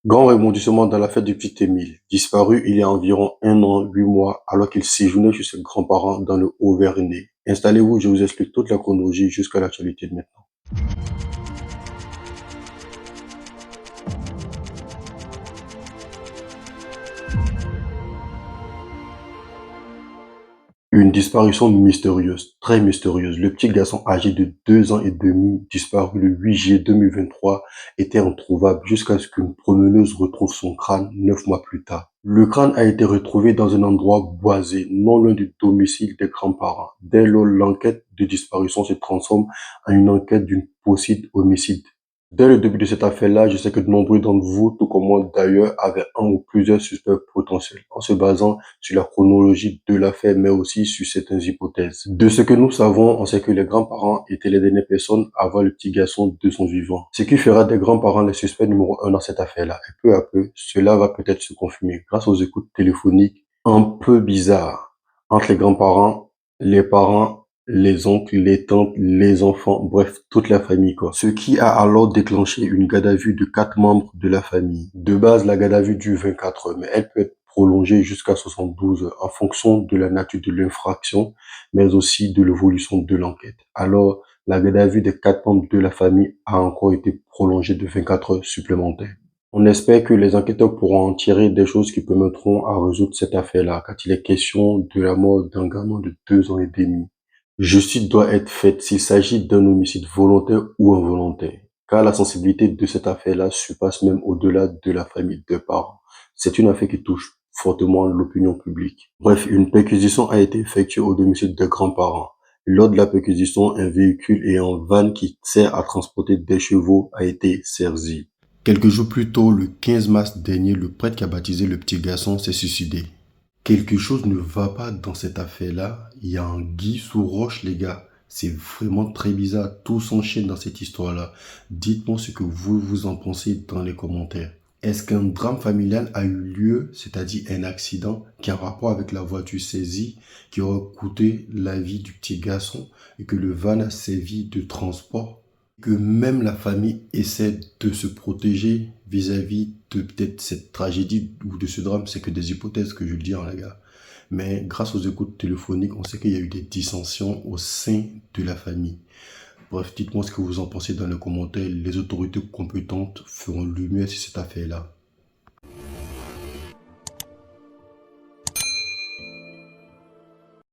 Grand rebondissement dans l'affaire du petit Émile, disparu il y a environ 1 an, 8 mois, alors qu'il séjournait chez ses grands-parents dans le Haut-Vernay. Installez-vous, je vous explique toute la chronologie jusqu'à l'actualité de maintenant. Une disparition mystérieuse, très mystérieuse. Le petit garçon âgé de 2 ans et demi, disparu le 8 juillet 2023, était introuvable jusqu'à ce qu'une promeneuse retrouve son crâne 9 mois plus tard. Le crâne a été retrouvé dans un endroit boisé, non loin du domicile des grands-parents. Dès lors, l'enquête de disparition se transforme en une enquête d'une possible homicide. Dès le début de cette affaire-là, je sais que de nombreux d'entre vous, tout comme moi d'ailleurs, avaient un ou plusieurs suspects potentiels, en se basant sur la chronologie de l'affaire, mais aussi sur certaines hypothèses. De ce que nous savons, on sait que les grands-parents étaient les dernières personnes à voir le petit garçon de son vivant. Ce qui fera des grands-parents les suspects numéro 1 dans cette affaire-là. Et peu à peu, cela va peut-être se confirmer grâce aux écoutes téléphoniques un peu bizarres entre les grands-parents, les parents, les oncles, les tantes, les enfants, bref, toute la famille, quoi. Ce qui a alors déclenché une garde à vue de 4 membres de la famille. De base, la garde à vue dure 24 heures, mais elle peut être prolongée jusqu'à 72 heures en fonction de la nature de l'infraction, mais aussi de l'évolution de l'enquête. Alors, la garde à vue des 4 membres de la famille a encore été prolongée de 24 heures supplémentaires. On espère que les enquêteurs pourront en tirer des choses qui permettront à résoudre cette affaire-là, quand il est question de la mort d'un gamin de 2 ans et demi. Justice doit être faite s'il s'agit d'un homicide volontaire ou involontaire, car la sensibilité de cette affaire-là surpasse même au-delà de la famille des parents. C'est une affaire qui touche fortement l'opinion publique. Bref, une perquisition a été effectuée au domicile des grands-parents. Lors de la perquisition, un véhicule et un van qui sert à transporter des chevaux a été saisi. Quelques jours plus tôt, le 15 mars dernier, le prêtre qui a baptisé le petit garçon s'est suicidé. Quelque chose ne va pas dans cette affaire-là. Il y a un anguille sous roche, les gars. C'est vraiment très bizarre. Tout s'enchaîne dans cette histoire-là. Dites-moi ce que vous en pensez dans les commentaires. Est-ce qu'un drame familial a eu lieu, c'est-à-dire un accident qui a un rapport avec la voiture saisie, qui aurait coûté la vie du petit garçon et que le van a servi de transport? Que même la famille essaie de se protéger vis-à-vis de peut-être cette tragédie ou de ce drame, c'est que des hypothèses que je le dis, hein, les gars. Mais grâce aux écoutes téléphoniques, on sait qu'il y a eu des dissensions au sein de la famille. Bref, dites-moi ce que vous en pensez dans les commentaires. Les autorités compétentes feront lumière sur cette affaire-là.